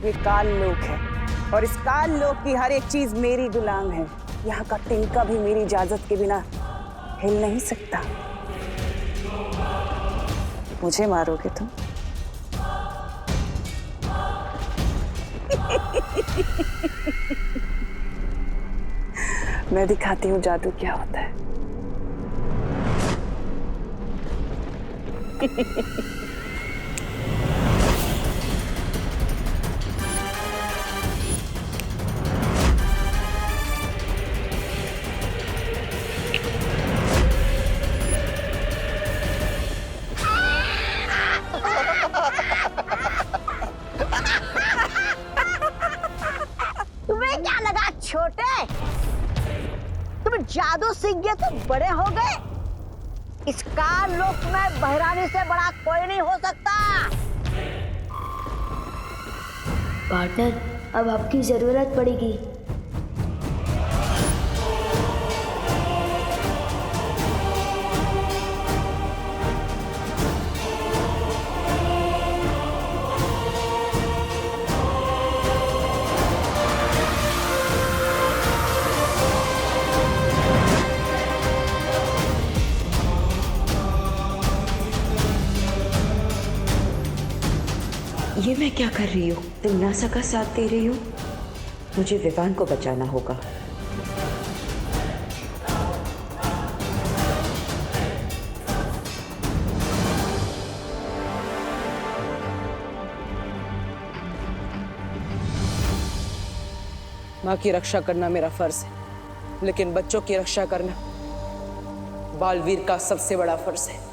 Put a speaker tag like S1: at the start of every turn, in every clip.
S1: ये काल लोक है और इस काल लोक की हर एक चीज मेरी गुलाम है। यहाँ का तिनका भी मेरी इजाजत के बिना हिल नहीं सकता। मुझे मारोगे तुम? मैं दिखाती हूँ जादू क्या होता है।
S2: तुम्हें क्या लगा छोटे? तुम जादू सीख गए तो बड़े हो गए। इस काल लोक में बहरानी से बड़ा कोई नहीं हो सकता।
S3: पार्टनर, अब आपकी जरूरत पड़ेगी।
S4: ये मैं क्या कर रही हूँ? तिमनासा का साथ दे रही हूँ। मुझे विवान को बचाना होगा।
S1: माँ की रक्षा करना मेरा फर्ज है, लेकिन बच्चों की रक्षा करना बालवीर का सबसे बड़ा फर्ज है।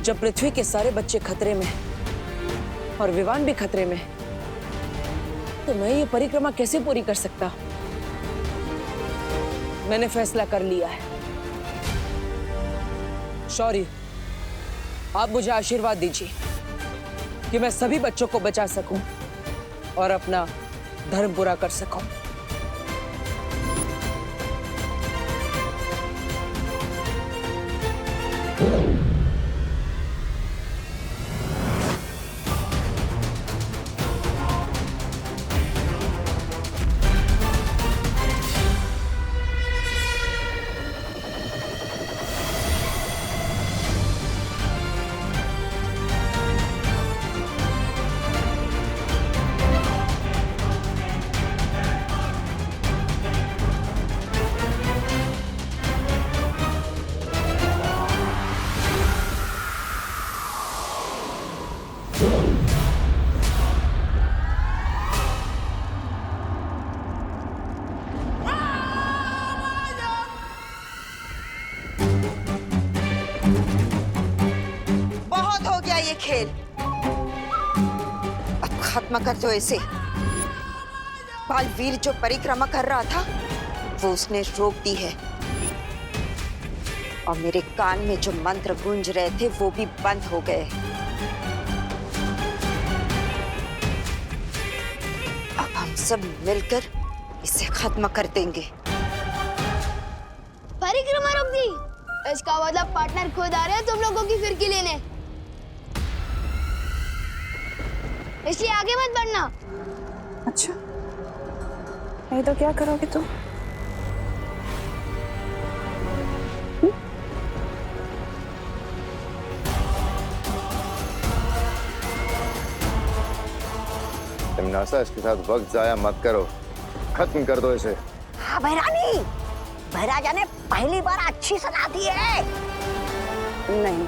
S1: जब पृथ्वी के सारे बच्चे खतरे में और विवान भी खतरे में, तो मैं ये परिक्रमा कैसे पूरी कर सकता? मैंने फैसला कर लिया है। शौर्य, आप मुझे आशीर्वाद दीजिए कि मैं सभी बच्चों को बचा सकूं और अपना धर्म पूरा कर सकूं।
S2: ये खेल अब खत्म कर दो इसे। बालवीर जो परिक्रमा कर रहा था वो उसने रोक दी है, और मेरे कान में जो मंत्र गूंज रहे थे वो भी बंद हो गए। अब हम सब मिलकर इसे खत्म कर देंगे।
S3: परिक्रमा रोक दी? इसका मतलब पार्टनर खुद आ रहे हैं तुम लोगों की फिरकी लेने, इसलिए आगे मत बढ़ना।
S1: अच्छा, नहीं तो क्या करोगे तुम?
S5: तिमनासा, इसके साथ वक्त जाया मत करो, खत्म कर दो इसे।
S2: हाँ भैरानी, भैराजा ने पहली बार अच्छी सलाह दी है।
S1: नहीं,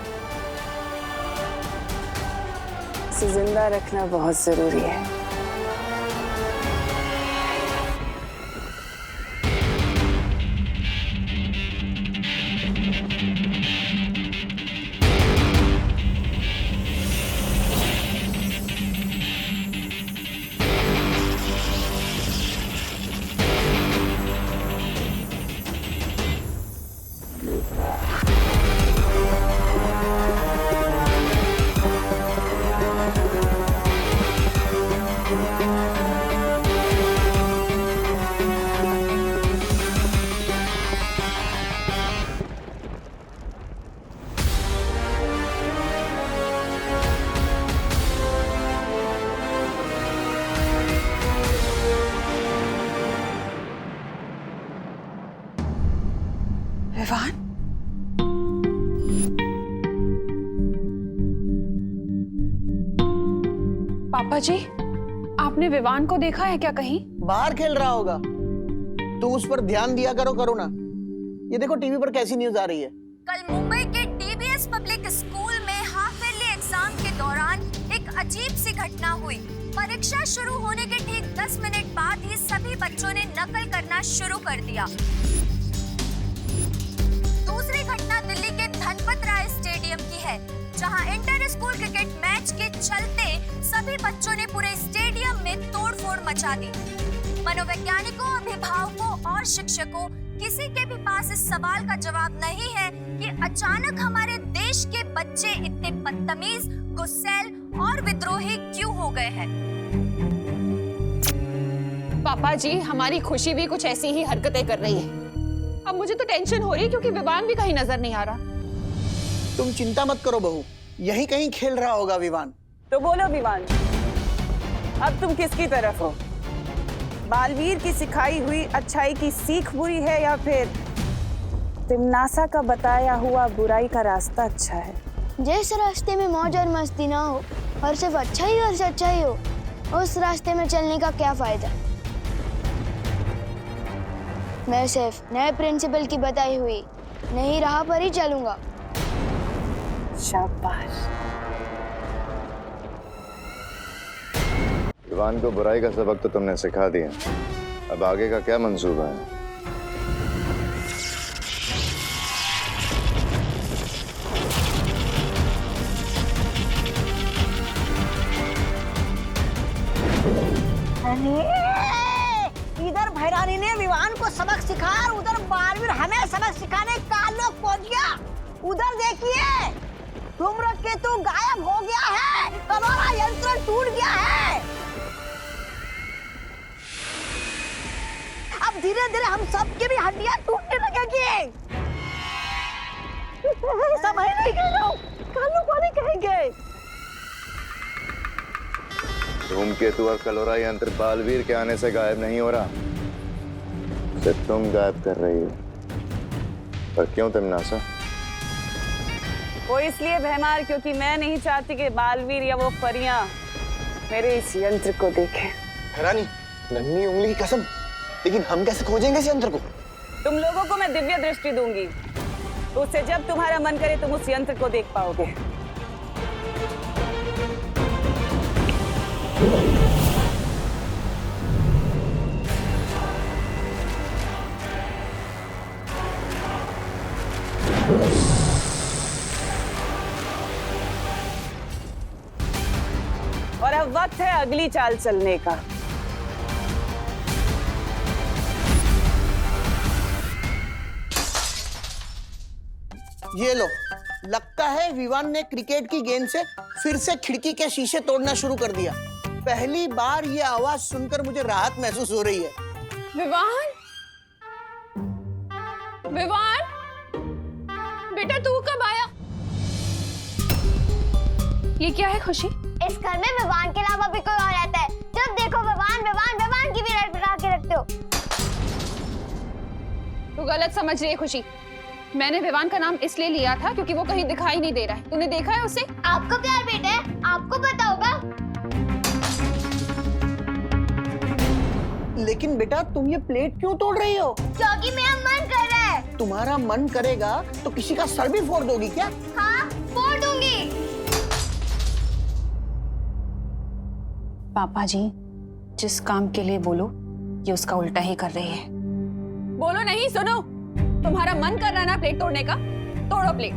S1: इसे जिंदा रखना बहुत जरूरी है।
S6: पापा जी, आपने विवान को देखा है क्या कहीं?
S7: बाहर खेल रहा होगा। तू उस पर ध्यान दिया करो ना। ये देखो टीवी पर कैसी न्यूज आ रही है।
S8: कल मुंबई के डीबीएस पब्लिक स्कूल में हाफ ईयरली एग्जाम के दौरान एक अजीब सी घटना हुई। परीक्षा शुरू होने के ठीक 10 मिनट बाद ही सभी बच्चों ने नकल करना शुरू कर दिया। दूसरी घटना दिल्ली के धनपत राय स्टेडियम की है, जहां इंटर स्कूल क्रिकेट मैच के चलते सभी बच्चों ने पूरे स्टेडियम में तोड़फोड़ मचा दी। मनोवैज्ञानिकों, अभिभावकों और शिक्षकों, किसी के भी पास इस सवाल का जवाब नहीं है कि अचानक हमारे देश के बच्चे इतने बदतमीज, गुस्सैल और विद्रोही क्यों हो गए हैं।
S6: पापा जी, हमारी खुशी भी कुछ ऐसी ही हरकतें कर रही है। अब मुझे तो टेंशन हो रही है क्योंकि विवान भी कहीं नजर नहीं आ रहा।
S7: तुम चिंता मत करो बहू, यही कहीं खेल रहा होगा विवान।
S1: तो बोलो विवान, अब तुम किसकी तरफ हो? बालवीर की सिखाई हुई अच्छाई की सीख बुरी है या फिर तिम्नासा का बताया हुआ बुराई का रास्ता अच्छा है?
S3: जिस रास्ते में मौज और मस्ती ना हो और सिर्फ अच्छा ही और सच्चाई हो, उस रास्ते में चलने का क्या फायदा। मैं सिर्फ नए प्रिंसिपल की बताई हुई नई राह पर ही चलूंगा।
S1: शाबाश।
S5: विवान को बुराई का सबक तो तुमने सिखा दिया, अब आगे का क्या मंसूबा है?
S2: इधर भैरानी ने विवान को सबक सिखा और उधर बालवीर हमें सबक सिखाने का लोग पहुंच गया। उधर देखिए, धूम्रकेतु गायब हो गया है, कलोरा यंत्र टूट गया है। अब धीरे धीरे हम सबकी भी हड्डियां टूटने लगेगी। समझ नहीं गए लोग, कालू को नहीं कहेंगे।
S5: धूमकेतु और कलोरा यंत्र बालवीर के आने से गायब नहीं हो रहा, सिर्फ तुम गायब कर रही हो। पर क्यों तिम्नासा?
S1: वो इसलिए भैमार क्योंकि मैं नहीं चाहती कि बालवीर या वो परियां मेरे इस यंत्र को देखें।
S7: रानी, नन्ही उंगली की कसम, लेकिन हम कैसे खोजेंगे इस यंत्र को?
S1: तुम लोगों को मैं दिव्य दृष्टि दूंगी, तो उससे जब तुम्हारा मन करे तुम उस यंत्र को देख पाओगे। और अब वक्त है अगली चाल चलने का।
S7: ये लो, लगता है विवान ने क्रिकेट की गेंद से फिर से खिड़की के शीशे तोड़ना शुरू कर दिया। पहली बार ये आवाज सुनकर मुझे राहत महसूस हो रही है।
S6: विवान, विवान, बेटा तू कब आया? ये क्या है खुशी?
S3: इस घर में विवान के अलावा भी कोई और रहता है। जब देखो विवान विवान विवान की भी रट लगा के रखते हो।
S6: तू गलत समझ रही है खुशी। मैंने विवान का नाम इसलिए लिया था क्योंकि वो कहीं दिखाई नहीं दे रहा है। तूने देखा है उसे?
S3: आपका प्यार बेटा है, आपको पता होगा।
S7: लेकिन बेटा, तुम ये प्लेट क्यों तोड़ रही हो?
S3: क्योंकि मेरा मन कर रहा है।
S7: तुम्हारा मन करेगा तो किसी का सर भी फोड़ दोगी क्या?
S3: हाँ, फोड़ दूंगी।
S6: पापा जी, जिस काम के लिए बोलो ये उसका उल्टा ही कर रही है। बोलो नहीं, सुनो। तुम्हारा मन कर रहा है ना प्लेट तोड़ने का? तोड़ो प्लेट।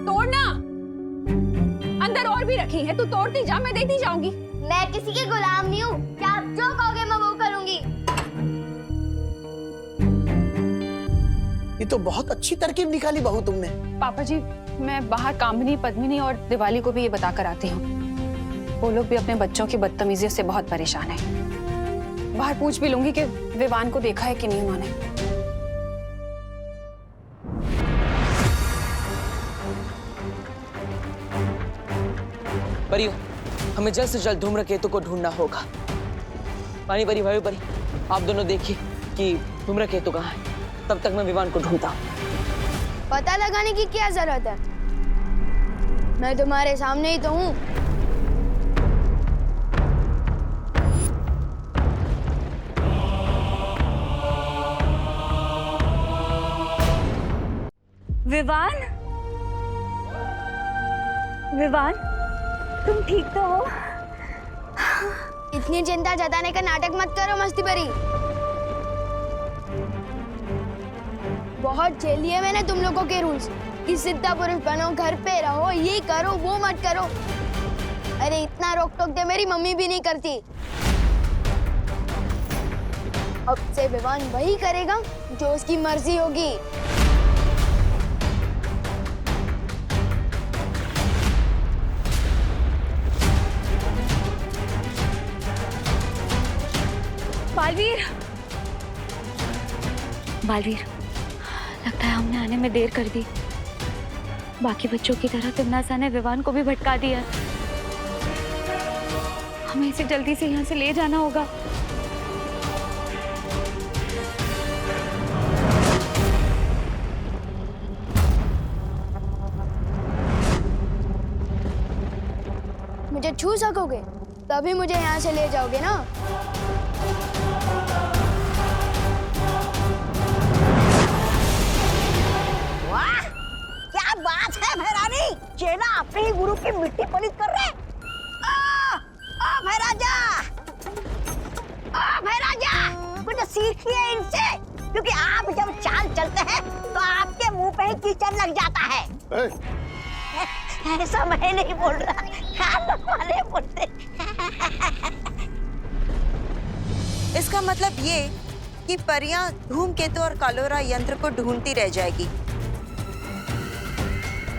S6: तोड़ना। अंदर और भी रखी है, तू तोड़ती जा, मैं देती जाऊंगी।
S3: मैं किसी के गुलाम नहीं हूँ। क्या आप जो कहोगे मैं वो करूंगी।
S7: ये तो बहुत अच्छी तरकीब निकाली बहू तुमने।
S6: पापा जी, मैं बाहर कामिनी, पद्मिनी और दिवाली को भी ये बता कर आती हूँ। वो लोग भी अपने बच्चों की बदतमीजी से बहुत परेशान हैं। बाहर पूछ भी लूंगी कि विवान को देखा है कि नहीं उन्होंने।
S1: परियो, हमें जल्द से जल्द धूम्रकेतु को ढूंढना होगा। पानी परी, भाई परी, आप दोनों देखिए कि धूम्रकेतु कहाँ है। तब तक मैं विवान को ढूंढता हूँ।
S3: पता लगाने की क्या जरूरत है? मैं तुम्हारे सामने ही तो हूँ।
S8: विवान, विवान, तुम ठीक तो हो?
S3: इतनी चिंता जताने का नाटक मत करो मस्ती भरी। बहुत झेल लिए मैंने तुम लोगों के रूल्स कि सिद्धा पुरुष बनो, घर पे रहो, ये करो वो मत करो। अरे इतना रोक टोक दे मेरी मम्मी भी नहीं करती। अब से विवान वही करेगा जो उसकी मर्जी होगी।
S8: बालवीर, बालवीर, लगता है हमने आने में देर कर दी। बाकी बच्चों की तरह तिमनासा ने विवान को भी भटका दिया। हमें इसे जल्दी से यहाँ से ले जाना होगा।
S3: मुझे छू सकोगे तभी मुझे यहाँ से ले जाओगे ना।
S2: वाह, क्या बात है भैरानी, चेला अपने ही गुरु की मिट्टी पलित कर रहे। ओ भैराजा, ओ भैराजा, कुछ सीखिए इनसे, क्योंकि आप जब चाल चलते हैं तो आपके मुंह पे ही कीचड़ लग जाता है। ऐसा मैं नहीं बोल रहा, खान वाले बोलते।
S9: इसका मतलब ये कि परियां धूमकेतु और कालोरा यंत्र को ढूंढती रह जाएगी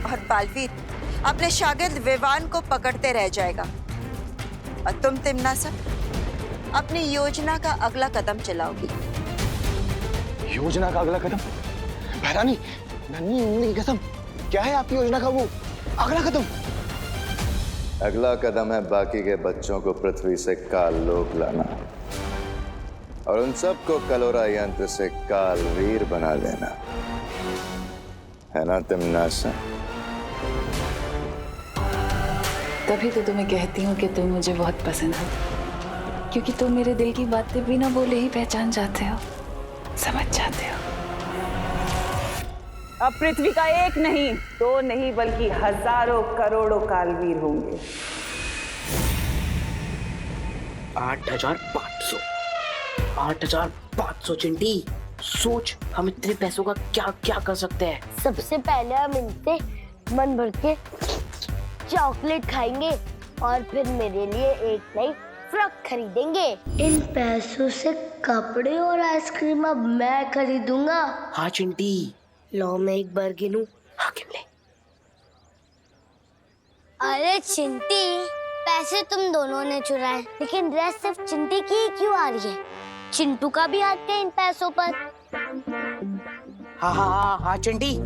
S9: और बालवीर अपने शागिर्द विवान को पकड़ते रह जाएगा और तुम तिमनासा अपनी योजना का अगला कदम चलाओगी।
S5: योजना का अगला कदम? भैरानी, नन्ही उंगली की कसम, क्या है आपकी योजना का वो अगला कदम? अगला कदम है बाकी के बच्चों को पृथ्वी से काल लोक लाना और उन सबको कलोरा यंत्र से कालवीर बना देना, है ना तिमनासा?
S10: तभी तो तुम्हें कहती हूँ कि तुम मुझे बहुत पसंद हो, क्योंकि तुम मेरे दिल की बातें बिना बोले ही पहचान जाते हो, समझ जाते हो।
S1: अब पृथ्वी का एक नहीं, दो नहीं, बल्कि हजारों करोड़ों कालवीर होंगे।
S11: 8,500 8,500 चिंटी, सोच हम इतने पैसों का क्या क्या कर सकते हैं।
S3: सबसे पहले हम इनसे मन भर के चॉकलेट खाएंगे और फिर मेरे लिए एक नई फ्रॉक खरीदेंगे। इन पैसों से कपड़े और आइसक्रीम अब मैं खरीदूंगा।
S11: हाँ चिंटी,
S3: लो मैं एक बार गिनूं।
S11: हाँ गिन ले।
S3: अरे चिंटी, पैसे तुम दोनों ने चुराए, लेकिन ड्रेस सिर्फ चिंटी की ही क्यों आ रही है? चिंटू का भी हाथ है इन पैसों पर।
S11: हाँ हाँ हाँ हाँ चिंटी,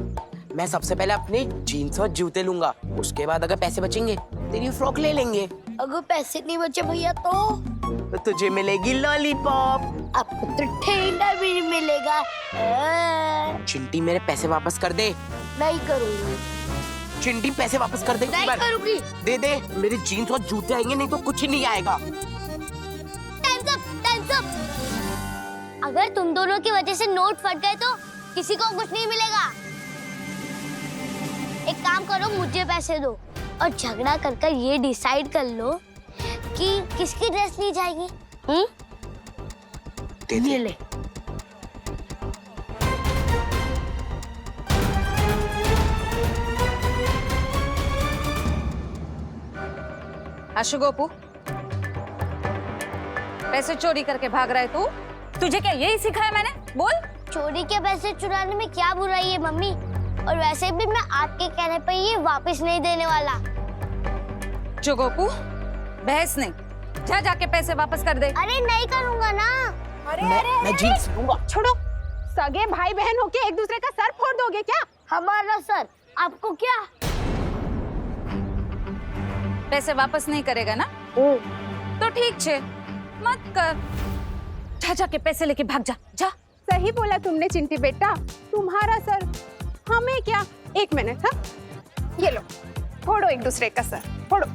S11: मैं सबसे पहले अपने जीन्स और जूते लूंगा, उसके बाद अगर पैसे बचेंगे तेरी फ्रॉक ले लेंगे।
S3: अगर पैसे नहीं बचे भैया
S11: तो तुझे मिलेगी लॉलीपॉप।
S3: आपको तो ठेंगा भी नहीं मिलेगा।
S11: चिंटी मेरे पैसे वापस कर दे।
S3: नहीं करूंगी।
S11: चिंटी पैसे वापस कर दे।
S3: नहीं करूंगी।
S11: दे दे, मेरे जीन्स और जूते आएंगे, नहीं तो कुछ नहीं आएगा।
S3: Times up. अगर तुम दोनों की वजह से नोट फट गए तो किसी को कुछ नहीं मिलेगा। एक काम करो, मुझे पैसे दो और झगड़ा कर ये डिसाइड कर लो कि किसकी ड्रेस ली जाएगी।
S11: दे दे।
S3: ये ले।
S6: अशुगोपू, पैसे चोरी करके भाग रहा है तू? तुझे क्या यही सिखाया मैंने? बोल।
S3: चोरी के पैसे चुराने में क्या बुराई है मम्मी? और वैसे भी मैं आपके कहने पर ये वापस नहीं देने वाला।
S6: जुगोपू, बहस नहीं, जा जाके पैसे वापस कर दे।
S3: अरे नहीं करूंगा ना।
S11: मैं जीन्स लूंगा।
S1: छोड़ो, सगे भाई बहन होके एक दूसरे का सर फोड़ दोगे क्या?
S3: हमारा सर आपको क्या?
S6: पैसे वापस नहीं करेगा ना? तो ठीक छे, मत कर। जा जाके पैसे लेके भाग जा, जा।
S1: सही बोला तुमने चिंटी बेटा, तुम्हारा सर हमें क्या। एक मिनट, हाँ ये लो,
S6: फोड़ो एक दूसरे का सर, फोड़ो।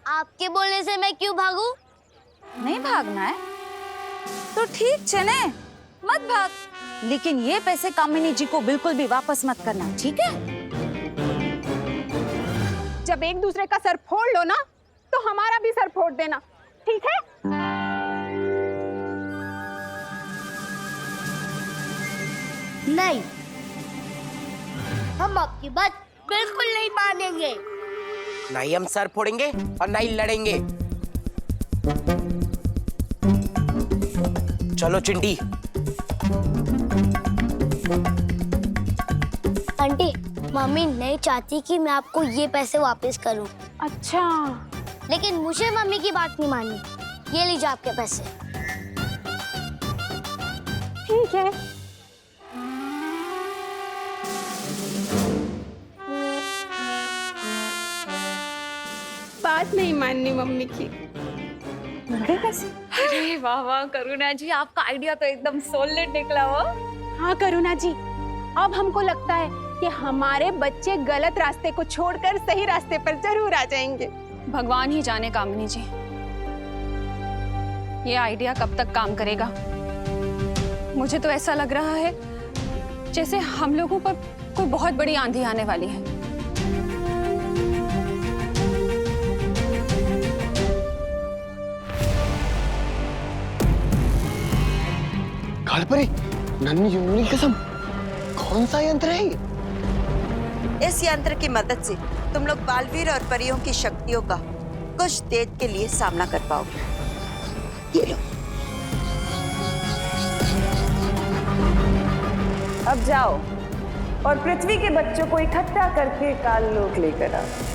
S3: आपके बोलने से मैं क्यों भागूं?
S8: नहीं भागना है तो ठीक है ने, मत भाग, लेकिन ये पैसे कामिनी जी को बिल्कुल भी वापस मत करना, ठीक है?
S6: जब एक दूसरे का सर फोड़ लो ना तो हमारा भी सर फोड़ देना, ठीक है?
S3: नहीं, हम आपकी बात बिल्कुल नहीं मानेंगे।
S11: नहीं हम सर फोड़ेंगे और नहीं लड़ेंगे। चलो चिंटी।
S3: आंटी, मम्मी नहीं चाहती कि मैं आपको ये पैसे वापस करूं।
S6: अच्छा,
S3: लेकिन मुझे मम्मी की बात नहीं माननी। ये लीजिए आपके पैसे।
S6: ठीक है। बात नहीं माननी मम्मी की।
S8: अरे वाह वाह करुणा जी, आपका आइडिया तो एकदम सॉलिड निकला हो।
S6: हाँ करुणा जी, अब हमको लगता है कि हमारे बच्चे गलत रास्ते को छोड़कर सही रास्ते पर जरूर आ जाएंगे। भगवान ही जाने कामिनी जी, ये आइडिया कब तक काम करेगा। मुझे तो ऐसा लग रहा है जैसे हम लोगों पर कोई बहुत बड़ी आंधी आने वाली है।
S5: कालपरी, नन्ही उंगली की कसम, कौन सा यंत्र है ये?
S9: इस यंत्र की मदद से तुम लोग बालवीर और परियों की शक्तियों का कुछ देर के लिए सामना कर पाओगे। ये लो।
S1: अब जाओ और पृथ्वी के बच्चों को इकट्ठा करके काललोक लेकर आओ।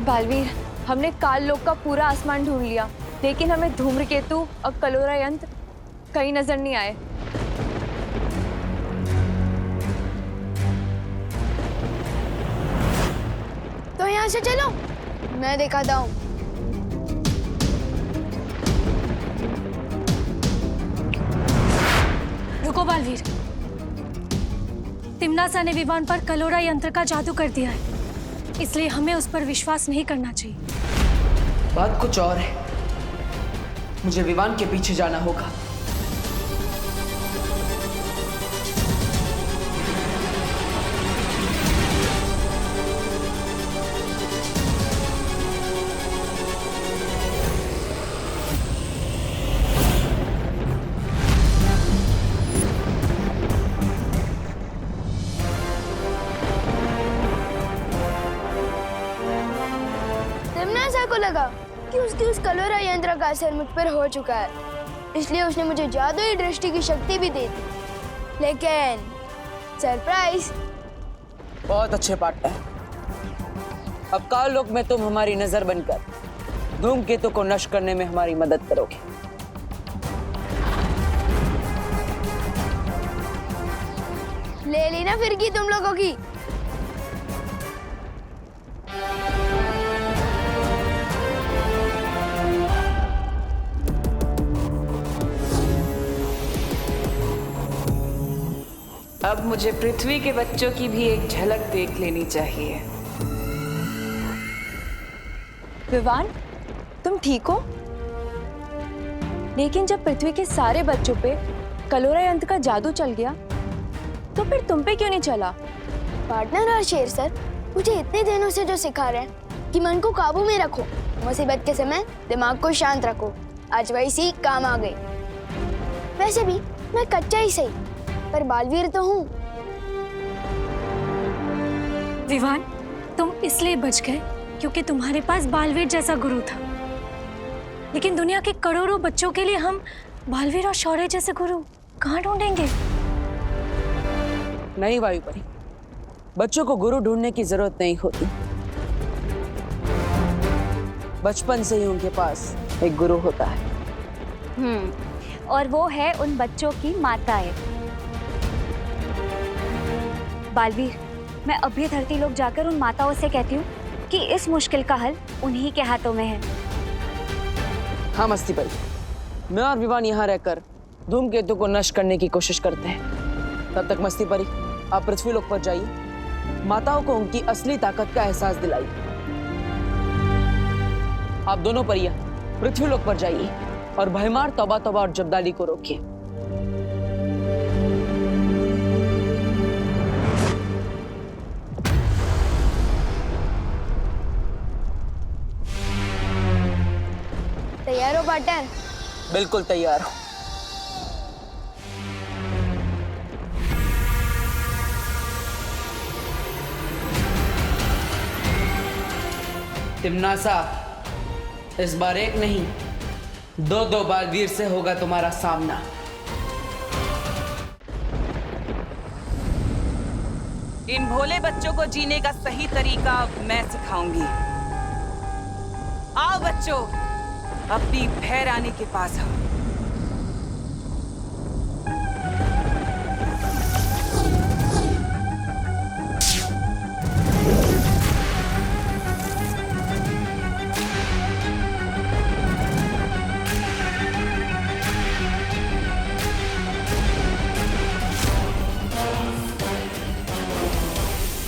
S12: बालवीर, हमने काल लोक का पूरा आसमान ढूंढ लिया, लेकिन हमें धूम्रकेतु और कलोरा यंत्र कहीं नजर नहीं आए।
S3: तो यहाँ से चलो, मैं दिखाता हूँ।
S12: रुको बालवीर, तिम्नासा ने विवान पर कलोरा यंत्र का जादू कर दिया है, इसलिए हमें उस पर विश्वास नहीं करना चाहिए।
S11: बात कुछ और है। मुझे विवान के पीछे जाना होगा।
S3: तिम्नासा को लगा कि उसकी उस कलोरा यंत्र का असर मुझ पर हो चुका है, इसलिए उसने मुझे जादुई दृष्टि की शक्ति भी दे दी। लेकिन सरप्राइज।
S11: बहुत अच्छे पार्टनर। अब काल लोक में तुम हमारी नजर बनकर धूमकेतु को नष्ट करने में हमारी मदद करोगे।
S3: ले ली ना फिरकी तुम लोगों की।
S10: अब मुझे पृथ्वी के बच्चों की भी एक झलक देख लेनी चाहिए।
S12: विवान, तुम ठीक हो? लेकिन जब पृथ्वी के सारे बच्चों पे कलोरा यंत्र का जादू चल गया, तो फिर तुम पे क्यों नहीं चला?
S3: पार्टनर और शेर सर मुझे इतने दिनों से जो सिखा रहे हैं कि मन को काबू में रखो, मुसीबत के समय दिमाग को शांत रखो, आज वही सीख काम आ गई। वैसे भी मैं कच्चा ही सही, पर बालवीर तो हूँ।
S12: विवान, तुम इसलिए बच गए क्योंकि तुम्हारे पास बालवीर जैसा गुरु था, लेकिन दुनिया के करोड़ों बच्चों के लिए हम बालवीर और शौर्य जैसे गुरु कहाँ ढूंढेंगे?
S11: नहीं वायुपरी, बच्चों को गुरु ढूंढने की जरूरत नहीं होती। बचपन से ही उनके पास एक गुरु होता है।
S8: और वो है उन बच्चों की माताएं। बालवीर, मैं अभी धरती लोक जाकर उन माताओं से कहती हूँ कि इस मुश्किल का हल उन्हीं के हाथों में है।
S11: हाँ मस्ती परी, मैं और विवान यहाँ रहकर धूमकेतु को नष्ट करने की कोशिश करते हैं। तब तक मस्ती परी आप पृथ्वीलोक पर जाइए, माताओं को उनकी असली ताकत का एहसास दिलाइए। आप दोनों परियां पृथ्वीलोक पर जाइए और भयमार तौबा तौबा और जब्दाली को रोकिए।
S3: तैयार हो पार्टनर?
S11: बिल्कुल तैयार हो। तिमनासा, इस बार एक नहीं 2-2 बालवीर से होगा तुम्हारा सामना।
S1: इन भोले बच्चों को जीने का सही तरीका मैं सिखाऊंगी। आओ बच्चों, अपनी भैरानी के पास आओ।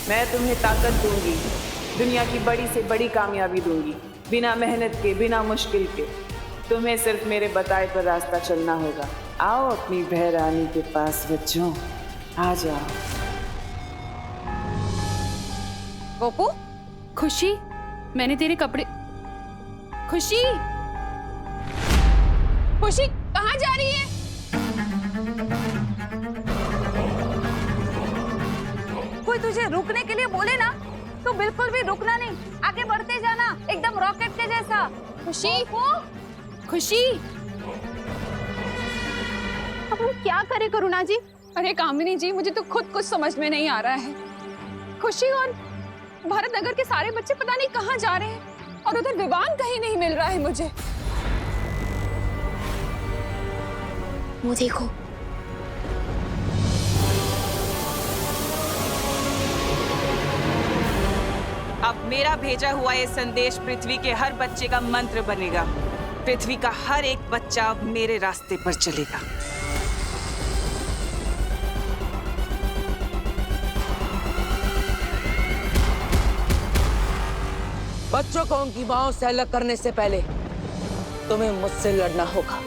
S1: मैं तुम्हें ताकत दूंगी, दुनिया की बड़ी से बड़ी कामयाबी दूंगी, बिना मेहनत के, बिना मुश्किल के। तुम्हें सिर्फ मेरे बताए पर रास्ता चलना होगा। आओ अपनी भैरानी के पास बच्चों, आ जाओ।
S6: गोपू, खुशी, मैंने तेरे कपड़े। खुशी, खुशी कहाँ जा रही है?
S1: कोई तुझे रुकने के लिए बोले ना तो बिल्कुल भी रुकना नहीं, आगे बढ़ते जाना, एकदम रॉकेट के जैसा।
S6: खुशी, खुशी, अब हम क्या करें करुणा जी? अरे कामिनी जी, मुझे तो खुद कुछ समझ में नहीं आ रहा है। खुशी और भारत नगर के सारे बच्चे पता नहीं कहाँ जा रहे हैं और उधर विवान कहीं नहीं मिल रहा है मुझे।
S3: वो देखो,
S1: अब मेरा भेजा हुआ ये संदेश पृथ्वी के हर बच्चे का मंत्र बनेगा। पृथ्वी का हर एक बच्चा अब मेरे रास्ते पर चलेगा।
S11: बच्चों को उनकी मांओं से अलग करने से पहले तुम्हें मुझसे लड़ना होगा।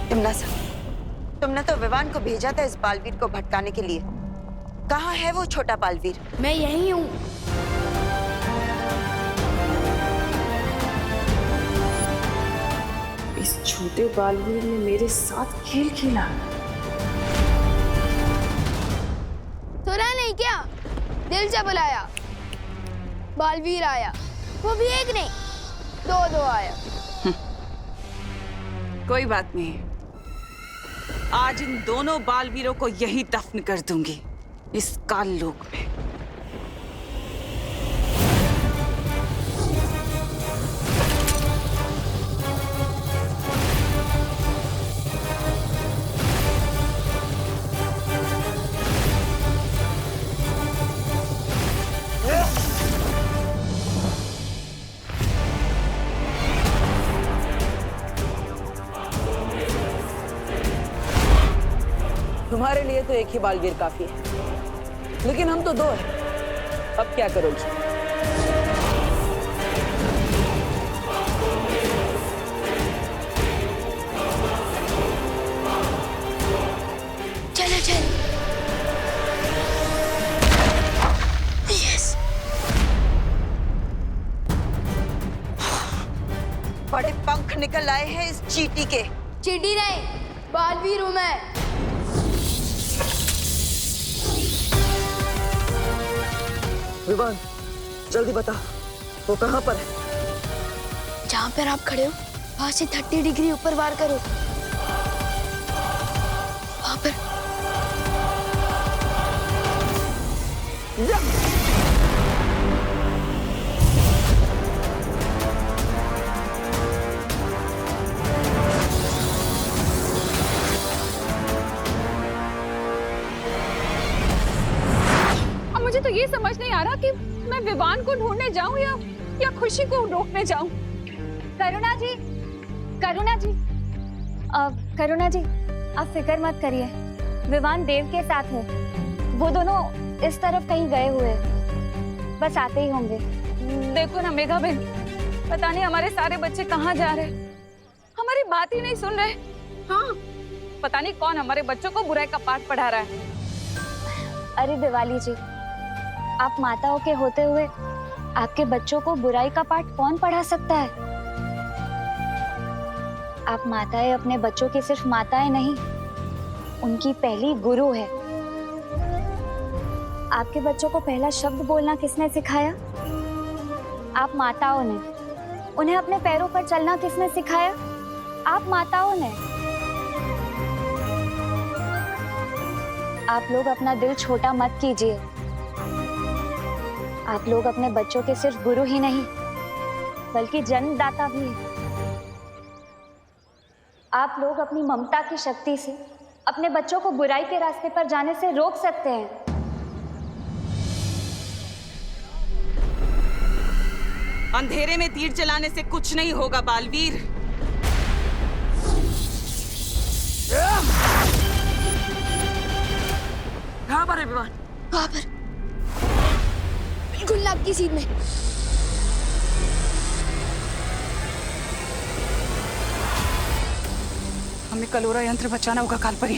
S9: तिमनासा, तुमने तो विवान को भेजा था इस बालवीर को भटकाने के लिए। कहाँ है वो छोटा बालवीर?
S3: मैं यहीं हूँ।
S1: इस छोटे बालवीर ने मेरे साथ खेल खेला।
S3: सुना नहीं क्या? दिल से बुलाया, बालवीर आया। वो भी एक नहीं, 2-2 आया।
S1: कोई बात नहीं, आज इन दोनों बालवीरों को यही दफन कर दूंगी, इस काल लोक में।
S11: तुम्हारे लिए तो एक ही बालवीर काफी है, लेकिन हम तो 2 हैं। अब क्या करोगी?
S3: चलो चल। यस।
S9: बड़े पंख निकल आए हैं इस चींटी के।
S3: चींटी नहीं, बालवीर हूँ मैं।
S11: विवान, जल्दी बता, वो कहाँ पर है?
S3: जहाँ पर आप खड़े हो, वहां से 30 डिग्री ऊपर वार करो। वहां पर।
S6: अब मुझे तो ये समझ नहीं आ रहा कि मैं विवान को ढूंढने जाऊं या खुशी को रोकने जाऊं?
S8: करुणा जी, करुणा जी, करुणा जी, आप फिक्र मत करिए, विवान देव के साथ है। वो दोनों इस तरफ कहीं गए हुए हैं, बस आते ही होंगे।
S6: देखो ना मेघा बहन, पता नहीं हमारे सारे बच्चे कहाँ जा रहे हैं, हमारी बात ही नहीं सुन रहे। हाँ, पता नहीं कौन हमारे बच्चों को बुराई का पाठ पढ़ा रहा है।
S8: अरे दिवाली जी, आप माताओं के होते हुए आपके बच्चों को बुराई का पाठ कौन पढ़ा सकता है? आप माताएं अपने बच्चों की सिर्फ माताएं नहीं, उनकी पहली गुरु है। आपके बच्चों को पहला शब्द बोलना किसने सिखाया? आप माताओं ने। उन्हें अपने पैरों पर चलना किसने सिखाया? आप माताओं ने। आप लोग अपना दिल छोटा मत कीजिए। आप लोग अपने बच्चों के सिर्फ गुरु ही नहीं, बल्कि जन्मदाता भी हैं। आप लोग अपनी ममता की शक्ति से अपने बच्चों को बुराई के रास्ते पर जाने से रोक सकते हैं।
S1: अंधेरे में तीर चलाने से कुछ नहीं होगा बालवीर। कहाँ पर है विवान?
S3: वहाँ पर, बिल्कुल नाक की सीध में।
S6: हमें कलोरा यंत्र बचाना होगा कालपरी।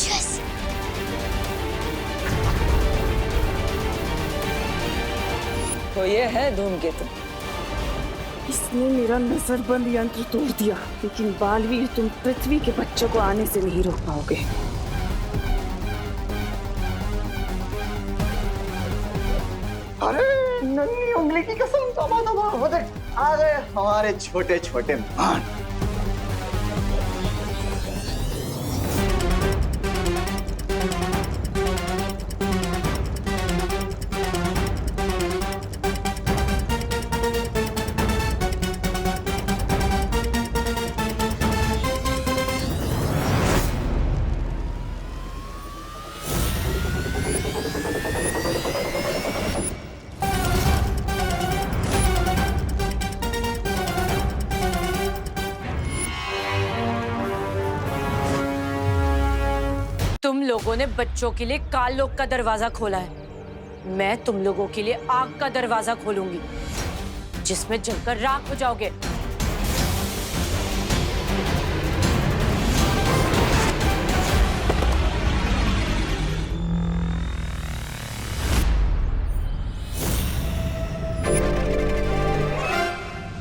S3: यस।
S11: तो ये है धूमकेतु।
S1: इसने मेरा नजरबंद यंत्र तोड़ दिया, लेकिन बालवीर तुम पृथ्वी के बच्चों को आने से नहीं रोक पाओगे।
S5: अरे नन्ही उंगली की कसम, तौबा तौबा, वो देख आ गए हमारे छोटे छोटे मान।
S13: तुम लोगों ने बच्चों के लिए काल लोक का दरवाजा खोला है, मैं तुम लोगों के लिए आग का दरवाजा खोलूंगी, जिसमें जलकर राख हो जाओगे।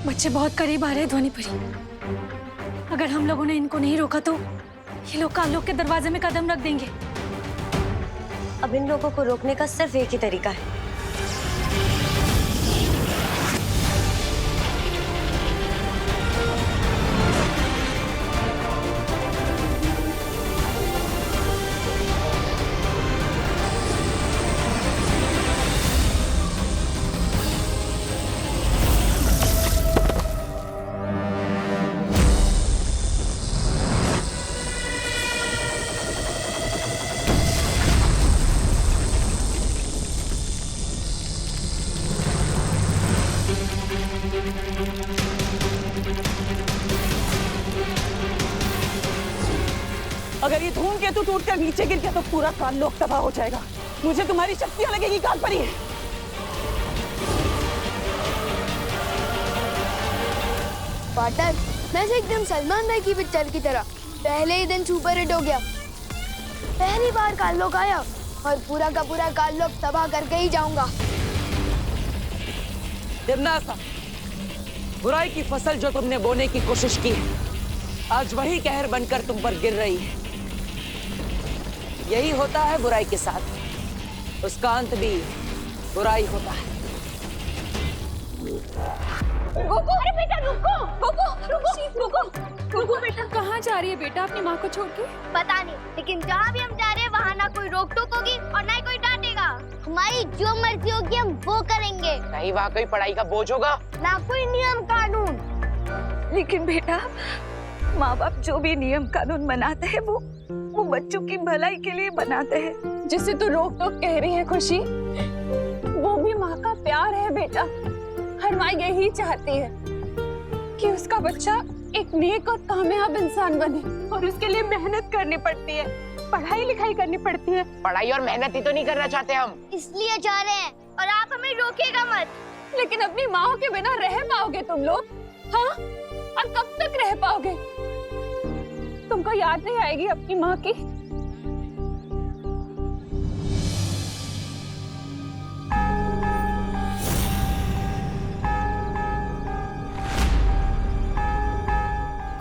S12: बच्चे बहुत करीब आ रहे हैं ध्वनि परी। अगर हम लोगों ने इनको नहीं रोका तो ये लोग काल लोक के दरवाजे में कदम रख देंगे।
S3: अब इन लोगों को रोकने का सिर्फ एक ही तरीका है।
S1: अगर ये धूमकेतु टूटकर नीचे गिर गया तो पूरा काल लोक तबाह हो जाएगा। मुझे तुम्हारी शक्तियां लगेगी कालपरी।
S3: पार्टनर, मैं से एकदम सलमान भाई की पिक्चर की तरह पहले ही दिन सुपर हिट हो गया। पहली बार काल लोक आया और पूरा का पूरा काल लोक तबाह करके ही जाऊंगा।
S11: देवनासा, बुराई की फसल जो तुमने बोने की कोशिश की है, आज वही कहर बनकर तुम पर गिर रही है। यही होता है बुराई के साथ, उसका अंत भी बुराई होता है।
S6: गोकू, अरे बेटा रुको, गोकू, रुको, गोकू बेटा कहाँ जा रही है बेटा अपनी माँ को छोड़ के?
S3: पता नहीं, लेकिन जहाँ भी हम जा रहे हैं वहाँ ना कोई रोक टोक होगी और ना ही कोई डांटेगा। हमारी जो मर्जी होगी हम वो करेंगे।
S11: नहीं वहाँ कोई पढ़ाई का बोझ होगा?
S3: ना कोई नियम कानून।
S6: लेकिन बेटा
S1: माँ बाप जो भी नियम कानून बनाते हैं वो बच्चों की भलाई के लिए बनाते हैं।
S6: जिसे तू रोक टोक कह रही है खुशी, वो भी माँ का प्यार है बेटा। हर माँ यही चाहती है कि उसका बच्चा एक नेक और कामयाब इंसान बने, और उसके लिए मेहनत करनी पड़ती है, पढ़ाई लिखाई करनी पड़ती है।
S11: पढ़ाई और मेहनत ही तो नहीं करना चाहते हम,
S3: इसलिए जा रहे हैं और आप हमें रोकेगा मत।
S6: लेकिन अपनी माँ के बिना रह पाओगे तुम लोग? हाँ, और कब तक रह पाओगे? तुमको याद नहीं आएगी अपनी माँ की?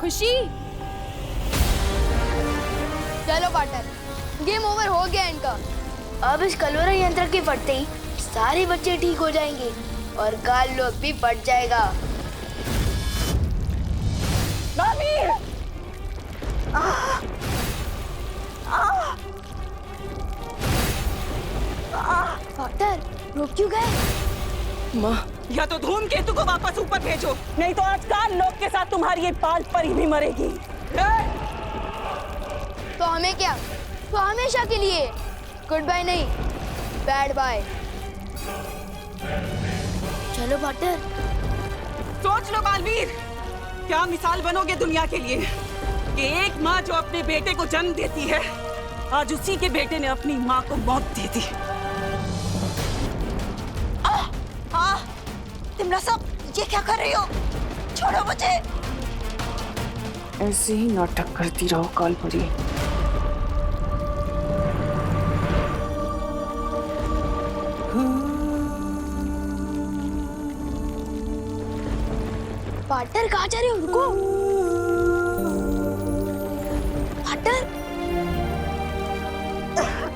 S8: खुशी,
S3: चलो पार्टनर, गेम ओवर हो गया इनका। अब इस कलवरा यंत्र के फटते ही सारे बच्चे ठीक हो जाएंगे और काल लोग भी फट जाएगा। पार्टनर, रुक क्यों गए?
S11: माँ,
S1: या तो धूमकेतु को वापस ऊपर भेजो, नहीं तो आज काल लोग के साथ तुम्हारी ये पाल परी भी मरेगी।
S3: तो हमें क्या? तो हमेशा के लिए गुड बाय नहीं, बैड बाय। चलो पार्टनर।
S1: सोच लो बालवीर, क्या मिसाल बनोगे दुनिया के लिए कि एक माँ जो अपने बेटे को जन्म देती है, आज उसी के बेटे ने अपनी माँ को मौत दे दी।
S9: तिमना साहब, ये क्या कर रही हो? छोड़ो मुझे।
S11: ऐसे ही नाटक करती रहो कालपरी।
S3: पार्टनर कहाँ जा रहे हो? रुको। पार्टनर,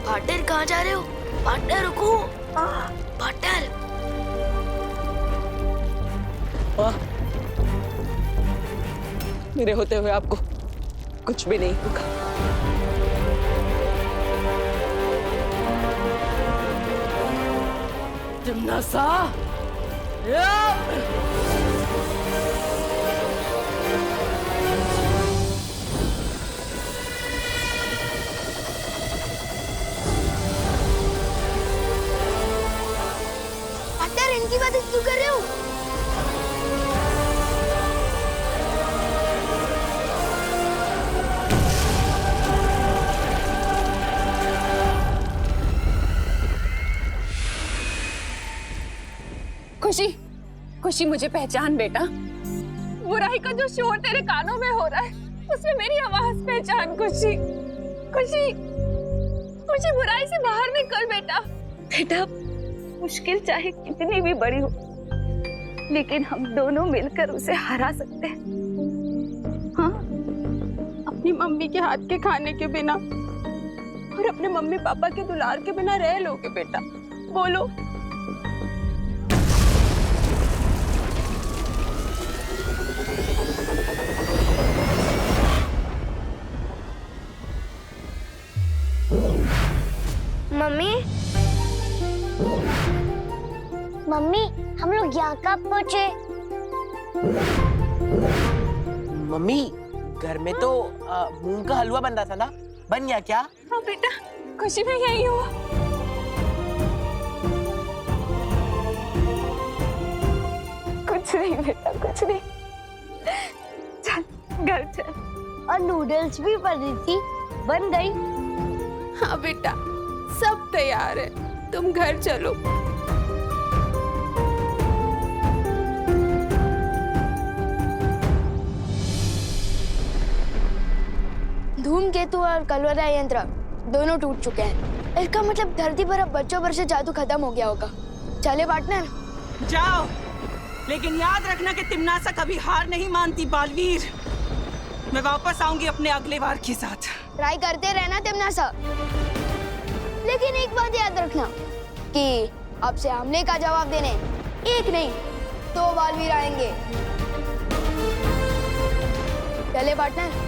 S3: पार्टनर कहाँ जा रहे हो? पार्टनर रुको। पार्टनर।
S11: मेरे होते हुए आपको कुछ भी नहीं होगा।
S13: तिमनासा,
S3: पार्टनर, इनकी बात क्यों कर रहे हो?
S6: खुशी, खुशी मुझे पहचान बेटा। बुराई का जो शोर तेरे कानों में हो रहा है, उसमें मेरी आवाज पहचान। खुशी, खुशी, मुझे बुराई से बाहर निकल बेटा। बेटा, मुश्किल चाहे कितनी भी बड़ी हो, लेकिन हम दोनों मिलकर उसे हरा सकते हैं। हाँ, अपनी मम्मी के हाथ के खाने के बिना और अपने मम्मी पापा के दुलार के बिना रह लोगे बेटा? बोलो।
S3: मम्मी, मम्मी, हम लोग यहाँ कब पहुँचे?
S7: मम्मी, घर में तो मूंग का हलवा बन रहा था ना, बन गया क्या?
S6: हाँ बेटा, खुशी में यही हुआ। कुछ नहीं बेटा, कुछ नहीं। चल घर चल।
S3: और नूडल्स भी बन रही थी, बन गई।
S6: हाँ बेटा, सब तैयार है, तुम घर चलो।
S3: धूमकेतु और कलवरा यंत्र दोनों टूट चुके हैं। इसका मतलब धरती पर अब बच्चों पर से जादू खत्म हो गया होगा। चले पार्टनर?
S1: जाओ, लेकिन याद रखना कि तिमनासा कभी हार नहीं मानती बालवीर। मैं वापस आऊंगी अपने अगले वार के साथ।
S3: ट्राई करते रहना तिमनासा, लेकिन एक बात याद रखना कि आपसे हमले का जवाब देने एक नहीं 2 बालवीर आएंगे। चले पार्टनर?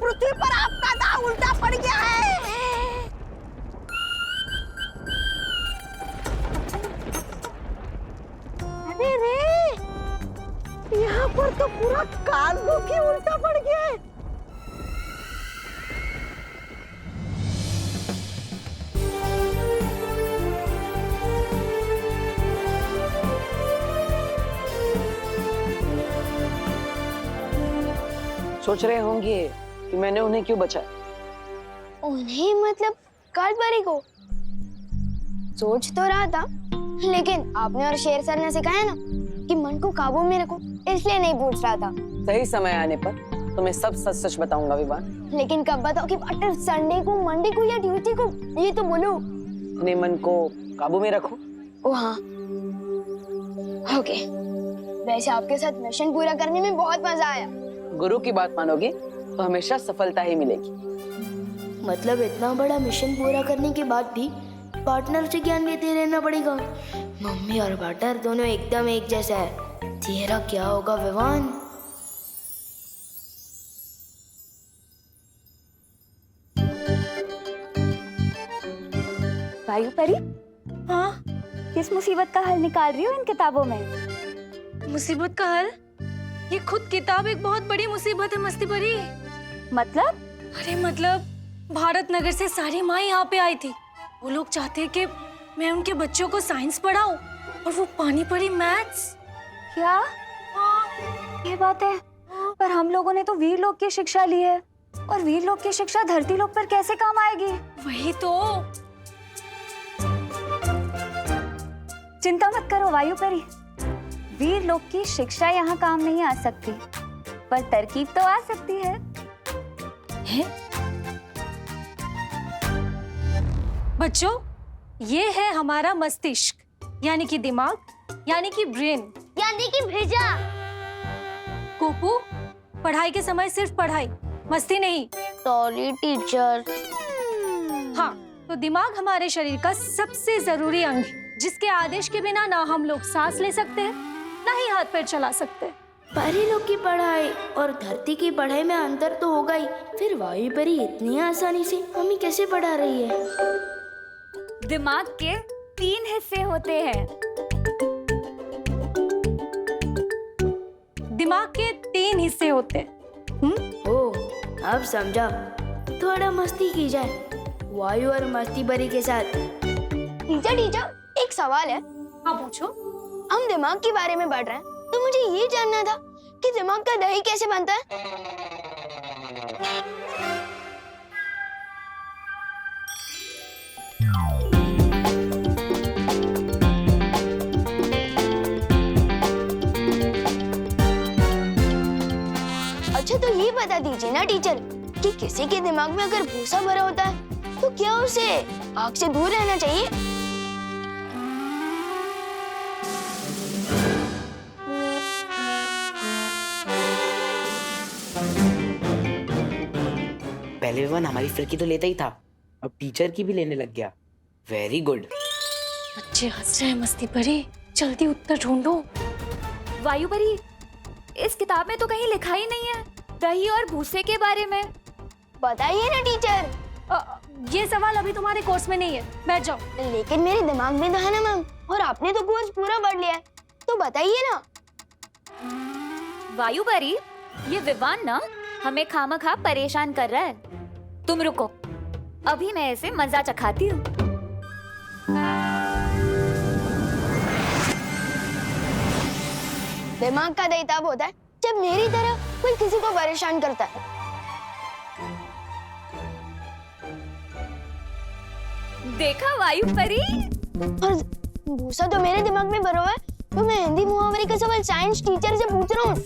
S2: पृथ्वी पर आपका दांव उल्टा पड़ गया है।
S11: सोच रहे होंगे कि मैंने उन्हें क्यों बचाया।
S3: उन्हें मतलब कालपरी को? सोच तो रहा था, लेकिन आपने और शेर सर ने सिखाया ना कि मन को काबू में रखो, इसलिए नहीं पूछ रहा था।
S11: सही समय आने पर तुम्हें सब सच सच बताऊंगा विवान।
S3: लेकिन कब बताओ कि पार्टनर, संडे को, मंडे को या ट्यूसडे को? ये तो बोलो।
S11: अपने मन को काबू में रखो।
S3: ओ हाँ, ओके। वैसे आपके साथ मिशन पूरा करने में बहुत मजा आया।
S11: गुरु की बात मानोगे तो हमेशा सफलता ही मिलेगी।
S3: मतलब इतना बड़ा मिशन पूरा करने के बाद भी पार्टनर से ज्ञान लेते रहना पड़ेगा। मम्मी और पार्टनर दोनों एकदम एक जैसा है। तेरा क्या होगा विवान?
S8: वायु परी,
S12: हाँ,
S8: किस मुसीबत का हल निकाल रही हो इन किताबों में?
S12: मुसीबत का हल? ये खुद किताब एक बहुत बड़ी मुसीबत है मस्ती परी।
S8: मतलब?
S12: अरे मतलब भारत नगर से सारी माँ यहाँ पे आई थी। वो लोग चाहते कि मैं उनके बच्चों को साइंस पढ़ाऊं और वो पानी पड़ी मैथ्स।
S8: क्या? ये बात है, पर हम लोगों ने तो वीर लोक की शिक्षा ली है, और वीर लोक की शिक्षा धरती लोक पर कैसे काम आएगी?
S12: वही तो।
S8: चिंता मत करो वायु परी, वीर लोक की शिक्षा यहाँ काम नहीं आ सकती, पर तरकीब तो आ सकती है।
S12: बच्चों, ये है हमारा मस्तिष्क, यानी कि दिमाग, यानी कि ब्रेन,
S3: यानी कि भेजा।
S12: कोपू, पढ़ाई के समय सिर्फ पढ़ाई, मस्ती नहीं।
S3: Sorry teacher.
S12: हाँ, तो दिमाग हमारे शरीर का सबसे जरूरी अंग है, जिसके आदेश के बिना ना हम लोग सांस ले सकते हैं, ना ही हाथ पैर चला सकते हैं।
S3: परी लोग की पढ़ाई और धरती की पढ़ाई में अंतर तो होगा ही, फिर वायु परी इतनी आसानी से हमें कैसे पढ़ा रही है?
S8: दिमाग के 3 हिस्से होते हैं।
S12: दिमाग के 3 हिस्से होते हैं।
S3: ओह, अब समझा। थोड़ा मस्ती की जाए वायु और मस्ती परी के साथ। टीचर, एक सवाल है।
S12: हाँ पूछो।
S3: हम दिमाग के बारे में पढ़ रहे हैं, तो मुझे ये जानना था कि दिमाग का दही कैसे बनता है? अच्छा, तो ये बता दीजिए ना टीचर कि किसी के दिमाग में अगर भूसा भरा होता है तो क्या उसे आग से दूर रहना चाहिए?
S14: पहले विवान हमारी फिरकी तो लेता ही था, अब टीचर की भी लेने लग गया। Very good.
S12: बच्चे हंस रहे हैं मस्ती परी, जल्दी उत्तर ढूंढो।
S8: वायु परी, इस किताब में तो कहीं लिखा ही नहीं है दही और भूसे के बारे में।
S3: बताइए ना टीचर।
S12: ये सवाल अभी तुम्हारे कोर्स में नहीं है, बैठ जाओ।
S3: लेकिन मेरे दिमाग में तो है ना मैम, और आपने तो कोर्स पूरा पढ़ लिया है, तो बताइए ना।
S8: वायु परी, ये विवान ना हमें खामखा परेशान कर रहा है। तुम रुको, अभी मैं इसे मजा चखाती हूँ।
S3: दिमाग का दही तब होता है जब मेरी तरह कोई किसी को परेशान करता है।
S8: देखा वायु परी?
S3: और भूसा तो मेरे दिमाग में भरा हुआ है, तो मैं हिंदी मुहावरे का सवाल साइंस टीचर से पूछ रहा हूँ।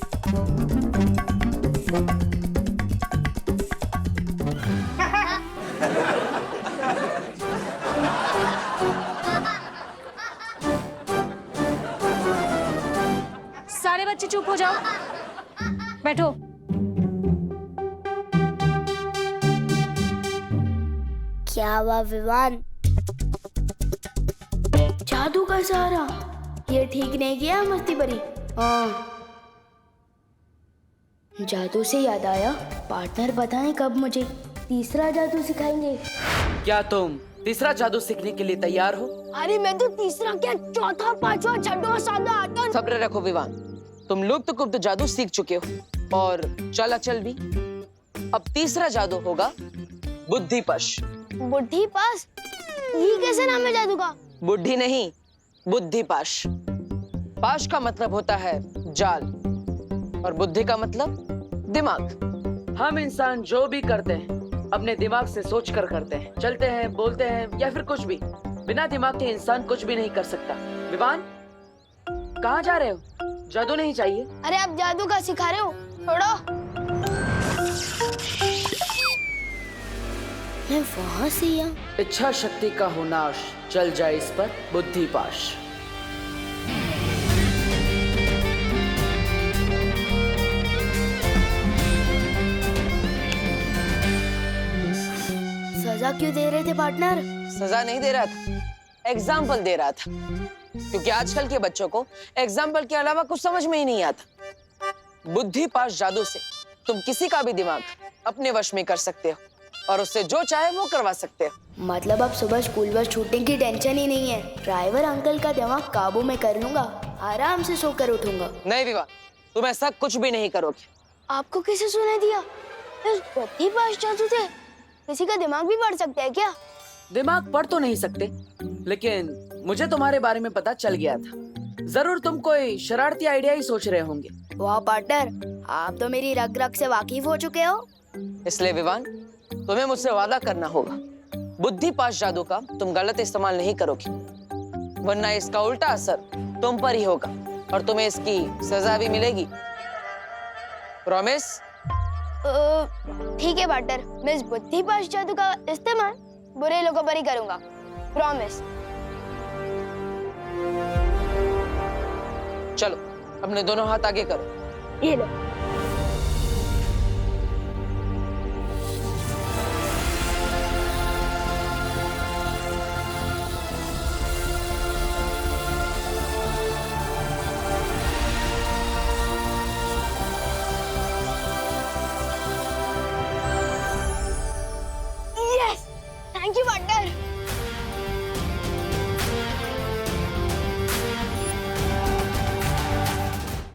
S12: सारे बच्चे चुप हो जाओ, बैठो।
S3: क्या हुआ विवान? जादू का सहारा? ये ठीक नहीं किया मस्ती परी। हाँ, जादू से याद आया, पार्टनर पता नहीं कब मुझे तीसरा जादू सिखाएंगे।
S11: क्या तुम तीसरा जादू सीखने के लिए तैयार हो?
S3: अरे मैं तो तीसरा क्या, चौथा, पांचवा, छठवां, सातवां, आठवां।
S11: सब्र रखो विवान, तुम लुप्त गुप्त जादू सीख चुके हो और चलाचल भी। अब तीसरा जादू होगा बुद्धिपश।
S3: बुद्धिपाश? ये कैसे नाम है जादू का?
S11: बुद्धि नहीं, बुद्धिपाश। पाश का मतलब होता है जाल और बुद्धि का मतलब दिमाग। हम इंसान जो भी करते हैं अपने दिमाग से सोच कर करते हैं। चलते हैं, बोलते हैं या फिर कुछ भी, बिना दिमाग के इंसान कुछ भी नहीं कर सकता। विवान, कहाँ जा रहे हो? जादू नहीं चाहिए।
S3: अरे आप जादू का सिखा रहे हो? छोड़ो। मैं वहाँ से यहाँ।
S11: इच्छा शक्ति का हो नाश, चल जाए इस पर बुद्धि पाश।
S3: सजा क्यों दे रहे थे पार्टनर?
S11: सजा नहीं दे रहा था, एग्जाम्पल दे रहा था, क्योंकि आजकल के बच्चों को एग्जाम्पल के अलावा कुछ समझ में ही नहीं आता। बुद्धि पाश जादू से तुम किसी का भी दिमाग अपने वश में कर सकते हो और उससे जो चाहे वो करवा सकते हो।
S3: मतलब अब सुबह स्कूल बस छूटने की टेंशन ही नहीं है। ड्राइवर अंकल का दिमाग काबू में कर लूंगा, आराम से सोकर उठूंगा।
S11: नहीं विवान, तुम ऐसा कुछ भी नहीं करोगे।
S3: आपको किसे सुनाई दिया? इस बुद्धि पाश जादू से किसी का दिमाग भी पढ़ सकते हैं क्या?
S11: दिमाग पढ़ तो नहीं सकते, लेकिन मुझे तुम्हारे बारे में पता चल गया था। जरूर तुम कोई शरारती आइडिया ही सोच रहे होंगे।
S3: वाह पार्टनर, आप तो मेरी रग रग से वाकिफ हो चुके हो।
S11: इसलिए विवान, तुम्हें मुझसे वादा करना होगा, बुद्धि पाश जादू का तुम गलत इस्तेमाल नहीं करोगे, वरना इसका उल्टा असर तुम पर ही होगा और तुम्हें इसकी सजा भी मिलेगी। प्रॉमिस?
S3: ठीक है पार्टनर, मैं इस बुद्धि पाश जादू का इस्तेमाल बुरे लोगों पर ही करूंगा। प्रॉमिस।
S11: चलो, अपने दोनों हाथ आगे करो।
S3: ये लो।